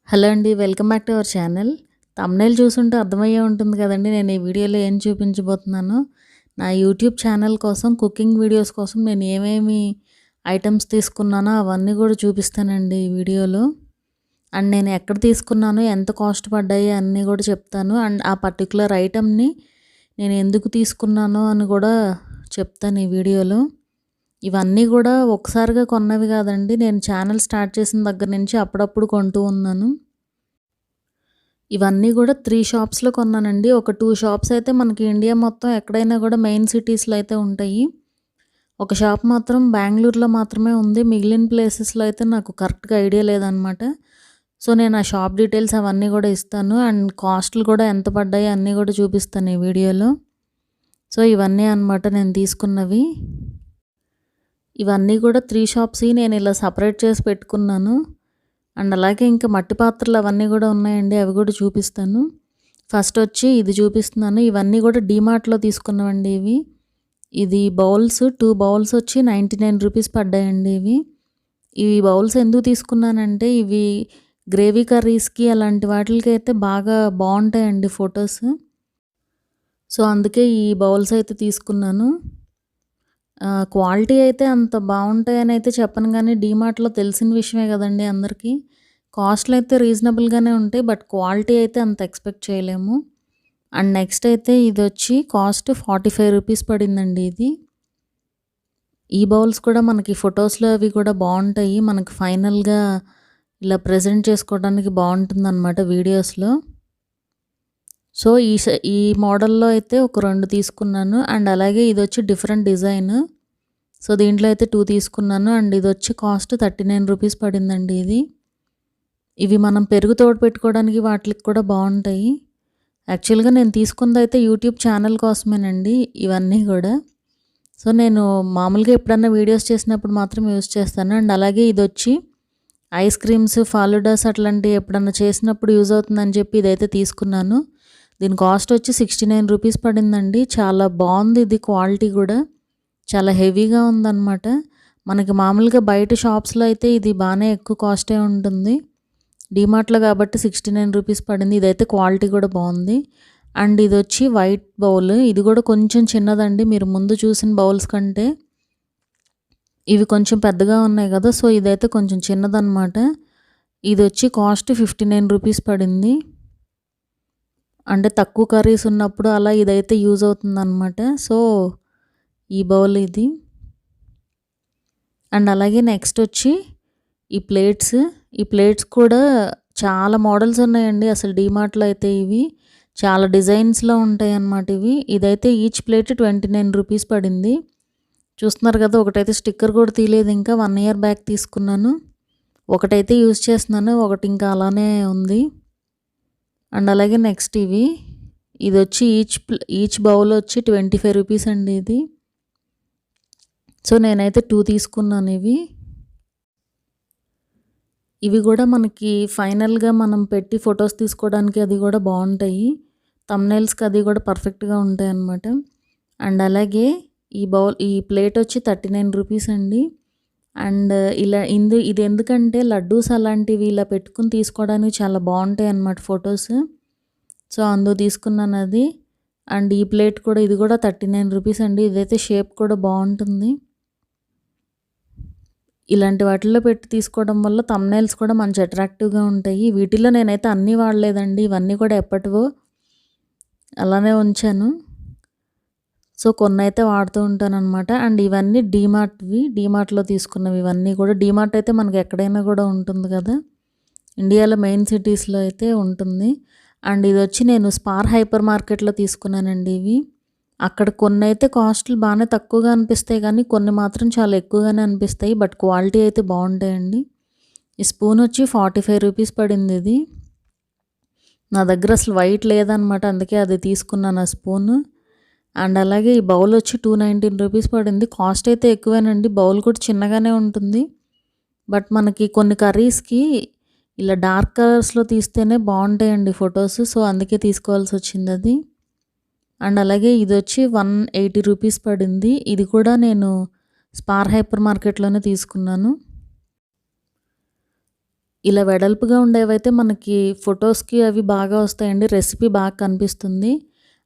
Hello అండి. Welcome back to our channel. Thumbnail చూసుంటే అర్థమయ్యే ఉంటుంది కదండీ! నేను ఈ వీడియోలో ఏం చూపించబోతున్నానో. నా యూట్యూబ్ ఛానల్ కోసం కుకింగ్ వీడియోస్ కోసం నేను ఏమేమి ఐటెమ్స్ తీసుకున్నానో అవన్నీ కూడా చూపిస్తానండి ఈ వీడియోలో. అండ్ నేను ఎక్కడ తీసుకున్నానో, ఎంత కాస్ట్ పడ్డాయి అన్నీ కూడా చెప్తాను. అండ్ ఆ పర్టిక్యులర్ ఐటెమ్‌ని నేను ఎందుకు తీసుకున్నానో అని కూడా చెప్తాను ఈ వీడియోలో. ఇవన్నీ కూడా ఒక్కసారిగా కొన్నవి కాదండి. నేను ఛానల్ స్టార్ట్ చేసిన దగ్గర నుంచి అప్పుడప్పుడు కొంటూ ఉన్నాను. ఇవన్నీ కూడా 3 షాప్స్‌లో కొన్నానండి. ఒక 2 షాప్స్ అయితే మనకి ఇండియా మొత్తం ఎక్కడైనా కూడా మెయిన్ సిటీస్‌లో అయితే ఉంటాయి. ఒక షాప్ మాత్రం బెంగుళూరులో మాత్రమే ఉంది. మిగిలిన ప్లేసెస్‌లో అయితే నాకు కరెక్ట్‌గా ఐడియా లేదనమాట. సో, నేను ఆ షాప్ డీటెయిల్స్ అవన్నీ కూడా ఇస్తాను. అండ్ కాస్ట్‌లు కూడా ఎంత పడ్డాయి అన్నీ కూడా చూపిస్తాను ఈ వీడియోలో. సో, ఇవన్నీ అనమాట నేను తీసుకున్నవి. ఇవన్నీ కూడా 3 షాప్స్‌యి నేను ఇలా సెపరేట్ చేసి పెట్టుకున్నాను. అండ్ అలాగే ఇంకా మట్టి పాత్రలు అవన్నీ కూడా ఉన్నాయండి. అవి కూడా చూపిస్తాను. ఫస్ట్ వచ్చి ఇది చూపిస్తున్నాను. ఇవన్నీ కూడా డీమార్ట్‌లో తీసుకున్నవండి ఇవి. ఇది బౌల్స్ 2 బౌల్స్ వచ్చి 99 రూపీస్ పడ్డాయండి ఇవి. ఈ బౌల్స్ ఎందుకు తీసుకున్నానంటే ఇవి గ్రేవీ కర్రీస్‌కి అలాంటి వాటిలకి అయితే బాగా బావుంటాయండి ఫోటోస్. సో, అందుకే ఈ బౌల్స్ అయితే తీసుకున్నాను. క్వాలిటీ అయితే అంత బావుంటాయని అయితే చెప్పను గానీ డీమార్ట్‌లో తెలిసిన విషయమే కదండీ అందరికీ. కాస్ట్‌లు అయితే రీజనబుల్‌గానే ఉంటాయి. బట్ క్వాలిటీ అయితే అంత ఎక్స్‌పెక్ట్ చేయలేము. అండ్ నెక్స్ట్ అయితే ఇదొచ్చి కాస్ట్ 45 రూపీస్ పడిందండి ఇది. ఈ బౌల్స్ కూడా మనకి ఫొటోస్‌లో అవి కూడా బావుంటాయి. మనకి ఫైనల్‌గా ఇలా ప్రెజెంట్ చేసుకోవడానికి బావుంటుందనమాట వీడియోస్‌లో. సో, ఈ మోడల్‌లో అయితే ఒక 2 తీసుకున్నాను. అండ్ అలాగే ఇదొచ్చి డిఫరెంట్ డిజైన్. సో, దీంట్లో అయితే 2 తీసుకున్నాను. అండ్ ఇదొచ్చి కాస్ట్ 39 రూపీస్ పడిందండి ఇది. ఇవి మనం పెరుగు తోడు పెట్టుకోవడానికి వాటికి కూడా బావుంటాయి. యాక్చువల్‌గా నేను తీసుకుందైతే యూట్యూబ్ ఛానల్ కోసమేనండి ఇవన్నీ కూడా. సో, నేను మామూలుగా ఎప్పుడన్నా వీడియోస్ చేసినప్పుడు మాత్రం యూజ్ చేస్తాను. అండ్ అలాగే ఇదొచ్చి ఐస్ క్రీమ్స్, ఫాలుడాస్ అట్లాంటివి ఎప్పుడన్నా చేసినప్పుడు యూజ్ అవుతుందని చెప్పి ఇదైతే తీసుకున్నాను. దీని కాస్ట్ వచ్చి 69 రూపీస్ పడిందండి. చాలా బావుంది ఇది క్వాలిటీ కూడా. చాలా హెవీగా ఉందన్నమాట. మనకి మామూలుగా బయట షాప్స్‌లో అయితే ఇది బానే ఎక్కువ కాస్టే ఉంటుంది. డీమార్ట్‌లో కాబట్టి 69 రూపీస్ పడింది. ఇదైతే క్వాలిటీ కూడా బావుంది. అండ్ ఇదొచ్చి వైట్ బౌల్. ఇది కూడా కొంచెం చిన్నదండి. మీరు ముందు చూసిన బౌల్స్ కంటే ఇవి కొంచెం పెద్దగా ఉన్నాయి కదా! సో, ఇదైతే కొంచెం చిన్నదనమాట. ఇదొచ్చి కాస్ట్ 59 రూపీస్ పడింది. అంటే తక్కువ కర్రీస్ ఉన్నప్పుడు అలా ఇదైతే యూజ్ అవుతుందనమాట. సో, ఈ బౌల్ ఇది. అండ్ అలాగే నెక్స్ట్ వచ్చి ఈ ప్లేట్స్. ఈ ప్లేట్స్ కూడా చాలా మోడల్స్ ఉన్నాయండి. అసలు డీమార్ట్‌లో అయితే ఇవి చాలా డిజైన్స్‌లో ఉంటాయన్నమాట ఇవి. ఇదైతే ఈచ్ ప్లేట్ 29 రూపీస్ పడింది. చూస్తున్నారు కదా! ఒకటైతే స్టిక్కర్ కూడా తీయలేదు ఇంకా. 1 ఇయర్ బ్యాక్ తీసుకున్నాను. ఒకటైతే యూజ్ చేస్తున్నాను. ఒకటి ఇంకా అలానే ఉంది. అండ్ అలాగే నెక్స్ట్ ఇవి. ఇదొచ్చి ఈచ్ బౌల్ వచ్చి 25 రూపీస్ అండి ఇది. సో, నేనైతే 2 తీసుకున్నాను ఇవి. ఇవి కూడా మనకి ఫైనల్‌గా మనం పెట్టి ఫోటోస్ తీసుకోవడానికి అది కూడా బావుంటాయి. థంబ్‌నెయిల్స్‌కి అది కూడా పర్ఫెక్ట్‌గా ఉంటాయన్నమాట. అండ్ అలాగే ఈ ప్లేట్ వచ్చి 39 రూపీస్ అండి. అండ్ ఇలా ఇది ఎందుకంటే లడ్డూస్ అలాంటివి ఇలా పెట్టుకొని తీసుకోవడానికి చాలా బావుంటాయన్నమాట ఫోటోస్. సో, అందుకు తీసుకున్నాను అది. అండ్ ఈ ప్లేట్ కూడా ఇది కూడా 39 రూపీస్ అండి. ఇదైతే షేప్ కూడా బావుంటుంది. ఇలాంటి వాటిల్లో పెట్టి తీసుకోవడం వల్ల థంబ్‌నెయిల్స్ కూడా మంచి అట్రాక్టివ్‌గా ఉంటాయి. వీటిల్లో నేనైతే అన్నీ వాడలేదండి. ఇవన్నీ కూడా ఎప్పటివో అలానే ఉంచాను. సో, కొన్నైతే వాడుతూ ఉంటాననమాట. అండ్ ఇవన్నీ డీమార్ట్‌లో తీసుకున్నవి ఇవన్నీ కూడా. డీమార్ట్ అయితే మనకి ఎక్కడైనా కూడా ఉంటుంది కదా! ఇండియాలో మెయిన్ సిటీస్‌లో అయితే ఉంటుంది. అండ్ ఇదొచ్చి నేను స్పార్ హైపర్ మార్కెట్‌లో తీసుకున్నానండి ఇవి. అక్కడ కొన్నైతే కాస్ట్‌లు బానే తక్కువగా అనిపిస్తాయి కానీ, కొన్ని మాత్రం చాలా ఎక్కువగానే అనిపిస్తాయి. బట్ క్వాలిటీ అయితే బావుంటాయండి. ఈ స్పూన్ వచ్చి 45 రూపీస్ పడింది ఇది. నా దగ్గర అసలు వైట్ లేదనమాట. అందుకే అది తీసుకున్నాను ఆ స్పూను. అండ్ అలాగే ఈ బౌల్ వచ్చి 219 రూపీస్ పడింది. కాస్ట్ అయితే ఎక్కువేనండి. బౌల్ కూడా చిన్నగానే ఉంటుంది. బట్ మనకి కొన్ని కర్రీస్‌కి ఇలా డార్క్ కలర్స్‌లో తీస్తేనే బావుంటాయండి ఫోటోస్. సో, అందుకే తీసుకోవాల్సొచ్చిందది. అండ్ అలాగే ఇదొచ్చి 180 రూపీస్ పడింది. ఇది కూడా నేను స్పార్ హైపర్ మార్కెట్‌లోనే తీసుకున్నాను. ఇలా వెడల్పుగా ఉండేవైతే మనకి ఫొటోస్‌కి అవి బాగా వస్తాయండి. రెసిపీ బాగా కనిపిస్తుంది.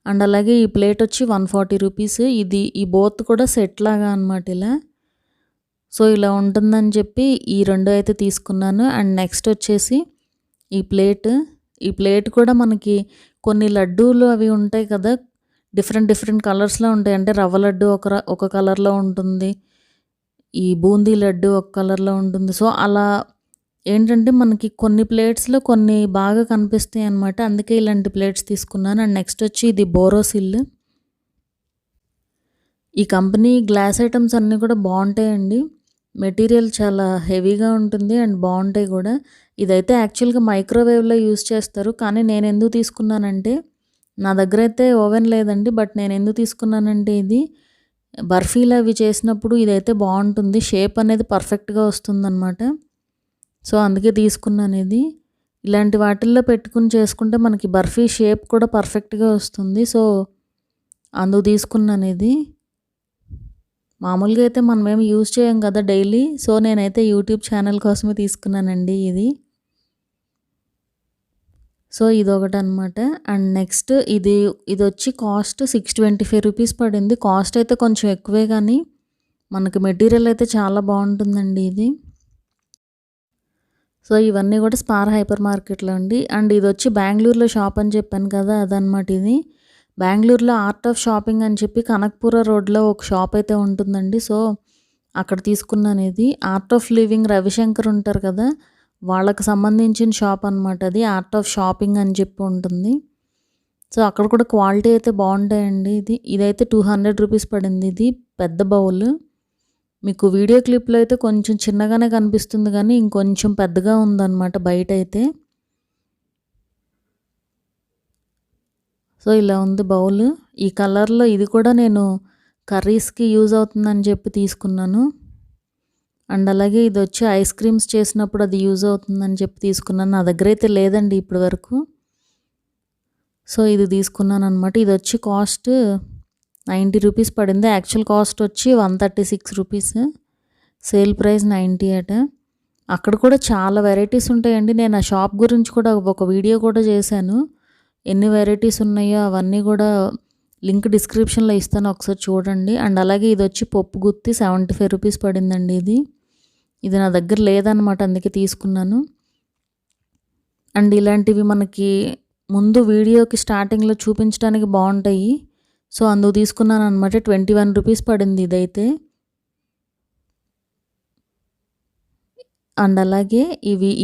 అండ్ అలాగే ఈ ప్లేట్ వచ్చి 140 రూపీస్. ఈ బోత్ కూడా సెట్ లాగా అనమాట ఇలా. సో, ఇలా ఉంటుందని చెప్పి ఈ 2 అయితే తీసుకున్నాను. అండ్ నెక్స్ట్ వచ్చేసి ఈ ప్లేట్ కూడా మనకి కొన్ని లడ్డూలు అవి ఉంటాయి కదా! డిఫరెంట్ కలర్స్‌లో ఉంటాయి. అంటే రవ్వ లడ్డు ఒక కలర్‌లో ఉంటుంది. ఈ బూందీ లడ్డు ఒక కలర్‌లో ఉంటుంది. సో, అలా ఏంటంటే మనకి కొన్ని ప్లేట్స్‌లో కొన్ని బాగా కనిపిస్తాయి అన్నమాట. అందుకే ఇలాంటి ప్లేట్స్ తీసుకున్నాను. అండ్ నెక్స్ట్ వచ్చి ఇది బోరోసిల్. ఈ కంపెనీ గ్లాస్ ఐటెమ్స్ అన్నీ కూడా బావుంటాయండి. మెటీరియల్ చాలా హెవీగా ఉంటుంది అండ్ బావుంటాయి కూడా. ఇదైతే యాక్చువల్‌గా మైక్రోవేవ్‌లో యూజ్ చేస్తారు. కానీ నేను ఎందుకు తీసుకున్నానంటే నా దగ్గరైతే ఓవెన్ లేదండి. బట్ నేను ఎందుకు తీసుకున్నానంటే ఇది బర్ఫీలు అవి చేసినప్పుడు ఇదైతే బావుంటుంది. షేప్ అనేది పర్ఫెక్ట్‌గా వస్తుందన్నమాట. సో, అందుకే తీసుకున్నాను ఇది. ఇలాంటి వాటిల్లో పెట్టుకొని చేసుకుంటే మనకి బర్ఫీ షేప్ కూడా పర్ఫెక్ట్‌గా వస్తుంది. సో, అందుకు తీసుకున్నాను ఇది. మామూలుగా అయితే మనమేమి యూజ్ చేయం కదా డైలీ. సో, నేనైతే యూట్యూబ్ ఛానల్ కోసమే తీసుకున్నానండి ఇది. సో, ఇదొకటనమాట. అండ్ నెక్స్ట్ ఇదొచ్చి కాస్ట్ 625 రూపీస్ పడింది. కాస్ట్ అయితే కొంచెం ఎక్కువే కానీ మనకి మెటీరియల్ అయితే చాలా బావుంటుందండి ఇది. సో, ఇవన్నీ కూడా స్పార్ హైపర్ మార్కెట్‌లో అండి. అండ్ ఇదొచ్చి బెంగుళూరులో షాప్ అని చెప్పాను కదా! అదనమాట ఇది. బెంగుళూరులో ఆర్ట్ ఆఫ్ షాపింగ్ అని చెప్పి కనకపుర రోడ్‌లో ఒక షాప్ అయితే ఉంటుందండి. సో, అక్కడ తీసుకున్నాను ఇది. ఆర్ట్ ఆఫ్ లివింగ్ రవిశంకర్ ఉంటారు కదా! వాళ్ళకి సంబంధించిన షాప్ అనమాట అది. ఆర్ట్ ఆఫ్ షాపింగ్ అని చెప్పి ఉంటుంది. సో, అక్కడ కూడా క్వాలిటీ అయితే బావుంటాయండి. ఇదైతే 200 రూపీస్ పడింది ఇది. పెద్ద బౌల్. మీకు వీడియో క్లిప్‌లో అయితే కొంచెం చిన్నగానే కనిపిస్తుంది కానీ ఇంకొంచెం పెద్దగా ఉందన్నమాట బయటైతే. సో, ఇలా ఉంది బౌల్. ఈ కలర్‌లో ఇది కూడా నేను కర్రీస్‌కి యూజ్ అవుతుందని చెప్పి తీసుకున్నాను. అండ్ అలాగే ఇదొచ్చి ఐస్ క్రీమ్స్ చేసినప్పుడు అది యూజ్ అవుతుందని చెప్పి తీసుకున్నాను. నా దగ్గరైతే లేదండి ఇప్పటి వరకు. సో, ఇది తీసుకున్నాననమాట. ఇదొచ్చి కాస్ట్ 90 రూపీస్ పడింది. యాక్చువల్ కాస్ట్ వచ్చి 136 రూపీస్. సేల్ ప్రైస్ 90 అట. అక్కడ కూడా చాలా వెరైటీస్ ఉంటాయండి. నేను ఆ షాప్ గురించి కూడా ఒక వీడియో కూడా చేశాను. ఎన్ని వెరైటీస్ ఉన్నాయో అవన్నీ కూడా లింక్ డిస్క్రిప్షన్‌లో ఇస్తాను, ఒకసారి చూడండి. అండ్ అలాగే ఇదొచ్చి పప్పు గుత్తి 75 రూపీస్ పడిందండి ఇది. ఇది నా దగ్గర లేదనమాట, అందుకే తీసుకున్నాను. అండ్ ఇలాంటివి మనకి ముందు వీడియోకి స్టార్టింగ్‌లో చూపించడానికి బావుంటాయి. సో, అందుకు తీసుకున్నాననమాట. 21 రూపీస్ పడింది ఇదైతే. అండ్ అలాగే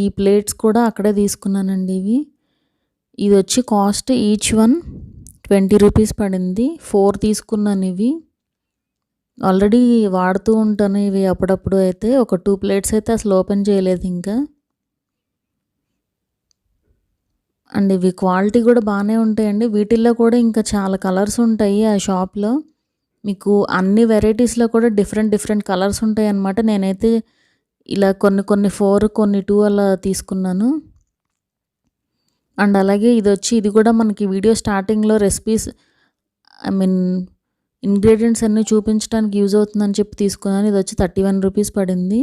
ఈ ప్లేట్స్ కూడా అక్కడే తీసుకున్నానండి ఇవి. ఇదొచ్చి కాస్ట్ ఈచ్ వన్ 20 రూపీస్ పడింది. 4 తీసుకున్నాను ఇవి. ఆల్రెడీ వాడుతూ ఉంటాను ఇవి అప్పుడప్పుడు అయితే. ఒక 2 ప్లేట్స్ అయితే అసలు ఓపెన్ చేయలేదు ఇంకా. అండ్ ఇవి క్వాలిటీ కూడా బాగానే ఉంటాయండి. వీటిల్లో కూడా ఇంకా చాలా కలర్స్ ఉంటాయి ఆ షాప్‌లో. మీకు అన్ని వెరైటీస్‌లో కూడా డిఫరెంట్ కలర్స్ ఉంటాయన్నమాట. నేనైతే ఇలా కొన్ని 4 కొన్ని 2 అలా తీసుకున్నాను. అండ్ అలాగే ఇది కూడా మనకి వీడియో స్టార్టింగ్‌లో రెసిపీస్ ఇంగ్రీడియంట్స్ అన్నీ చూపించడానికి యూజ్ అవుతుందని చెప్పి తీసుకున్నాను. ఇదొచ్చి 31 రూపీస్ పడింది.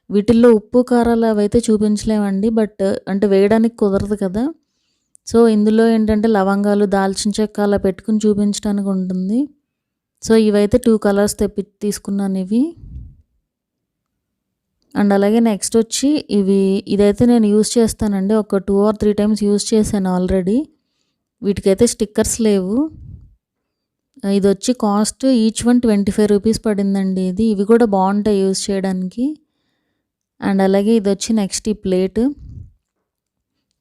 వీటిల్లో ఉప్పు, కారాలు అవైతే చూపించలేమండి. బట్ అంటే వేయడానికి కుదరదు కదా! సో, ఇందులో ఏంటంటే లవంగాలు, దాల్చిన చెక్క అలా పెట్టుకుని చూపించడానికి ఉంటుంది. సో, ఇవైతే 2 కలర్స్ తీసుకున్నాను ఇవి. అండ్ అలాగే నెక్స్ట్ వచ్చి ఇదైతే నేను యూజ్ చేస్తానండి. ఒక 2 or 3 టైమ్స్ యూజ్ చేశాను ఆల్రెడీ. వీటికైతే స్టిక్కర్స్ లేవు. ఇదొచ్చి కాస్ట్ ఈచ్ వన్ 25 రూపీస్ పడిందండి ఇది. ఇవి కూడా బాగుంటాయి యూజ్ చేయడానికి. అండ్ అలాగే ఇదొచ్చి నెక్స్ట్ ఈ ప్లేట్.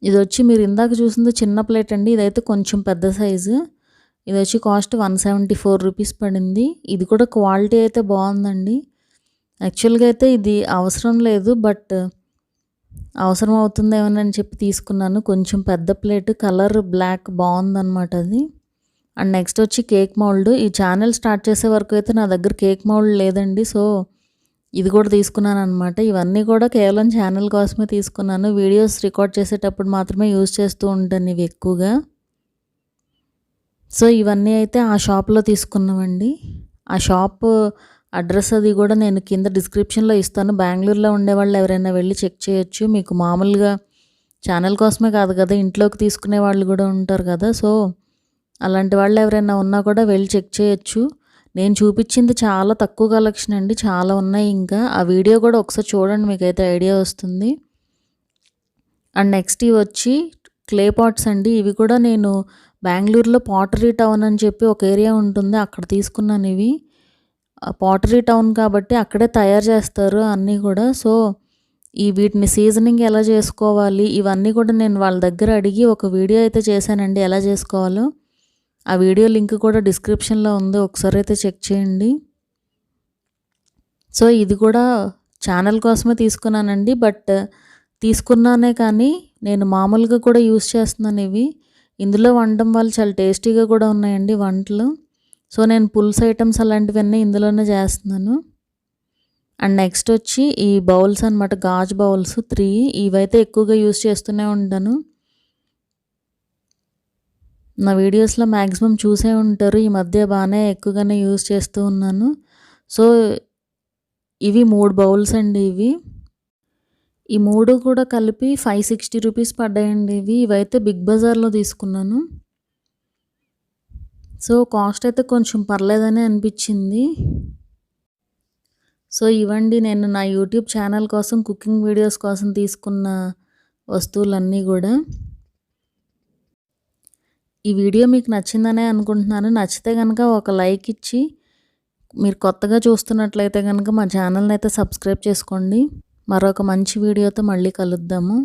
ఇదొచ్చి మీరు ఇందాక చూసింది చిన్న ప్లేట్ అండి. ఇదైతే కొంచెం పెద్ద సైజు. ఇదొచ్చి కాస్ట్ 174 రూపీస్ పడింది. ఇది కూడా క్వాలిటీ అయితే బాగుందండి. యాక్చువల్గా అయితే ఇది అవసరం లేదు, బట్ అవసరం అవుతుందేమోనని చెప్పి తీసుకున్నాను. కొంచెం పెద్ద ప్లేట్, కలర్ బ్లాక్ బాగుందన్నమాట అది. అండ్ నెక్స్ట్ వచ్చి కేక్ మౌల్డ్. ఈ ఛానల్ స్టార్ట్ చేసే వరకు అయితే నా దగ్గర కేక్ మౌల్డ్ లేదండి. సో, ఇది కూడా తీసుకున్నాను అనమాట. ఇవన్నీ కూడా కేవలం ఛానల్ కోసమే తీసుకున్నాను. వీడియోస్ రికార్డ్ చేసేటప్పుడు మాత్రమే యూజ్ చేస్తూ ఉంటాను ఇవి ఎక్కువగా. సో, ఇవన్నీ అయితే ఆ షాప్లో తీసుకున్నామండి. ఆ షాప్ అడ్రస్ అది కూడా నేను కింద డిస్క్రిప్షన్లో ఇస్తాను. బెంగళూరులో ఉండేవాళ్ళు ఎవరైనా వెళ్ళి చెక్ చేయొచ్చు. మీకు మామూలుగా ఛానల్ కోసమే కాదు కదా, ఇంట్లోకి తీసుకునే వాళ్ళు కూడా ఉంటారు కదా. సో అలాంటి వాళ్ళు ఎవరైనా ఉన్నా కూడా వెళ్ళి చెక్ చేయొచ్చు. నేను చూపించింది చాలా తక్కువ కలెక్షన్ అండి, చాలా ఉన్నాయి. ఇంకా ఆ వీడియో కూడా ఒకసారి చూడండి, మీకైతే ఐడియా వస్తుంది. అండ్ నెక్స్ట్ ఇవి వచ్చి క్లే పాట్స్ అండి. ఇవి కూడా నేను బెంగళూరులో పాటరీ టౌన్ అని చెప్పి ఒక ఏరియా ఉంటుంది, అక్కడ తీసుకున్నాను ఇవి. పాటరీ టౌన్ కాబట్టి అక్కడే తయారు చేస్తారు అన్నీ కూడా. సో వీటిని సీజనింగ్ ఎలా చేసుకోవాలి ఇవన్నీ కూడా నేను వాళ్ళ దగ్గర అడిగి ఒక వీడియో అయితే చేశానండి, ఎలా చేసుకోవాలో. ఆ వీడియో లింక్ కూడా డిస్క్రిప్షన్లో ఉంది, ఒకసారి అయితే చెక్ చేయండి. సో ఇది కూడా ఛానల్ కోసమే తీసుకున్నానండి, బట్ తీసుకున్నానే కానీ నేను మామూలుగా కూడా యూస్ చేస్తున్నాను ఇవి. ఇందులో వండడం వల్ల చాలా టేస్టీగా కూడా ఉన్నాయండి వంటలు. సో నేను పుల్స్ ఐటమ్స్ అలాంటివన్నీ ఇందులోనే చేస్తున్నాను. అండ్ నెక్స్ట్ వచ్చి ఈ బౌల్స్ అనమాట, గాజు బౌల్స్ 3. ఇవైతే ఎక్కువగా యూస్ చేస్తూనే ఉంటాను. నా వీడియోస్లో మ్యాక్సిమం చూసే ఉంటారు, ఈ మధ్య బాగానే ఎక్కువగానే యూస్ చేస్తూ ఉన్నాను. సో ఇవి 3 బౌల్స్ అండి. ఈ 3 కూడా కలిపి 560 రూపీస్ పడ్డాయండి. ఇవైతే బిగ్ బజార్లో తీసుకున్నాను. సో కాస్ట్ అయితే కొంచెం పర్లేదని అనిపించింది. సో ఇవండి నేను నా యూట్యూబ్ ఛానల్ కోసం, కుకింగ్ వీడియోస్ కోసం తీసుకున్న వస్తువులన్నీ కూడా. ఈ వీడియో మీకు నచ్చిందనే అనుకుంటున్నాను. నచ్చితే కనుక ఒక లైక్ ఇచ్చి, మీరు కొత్తగా చూస్తున్నట్లయితే కనుక మా ఛానల్ని అయితే సబ్స్క్రైబ్ చేసుకోండి. మరొక మంచి వీడియోతో మళ్ళీ కలుద్దాము.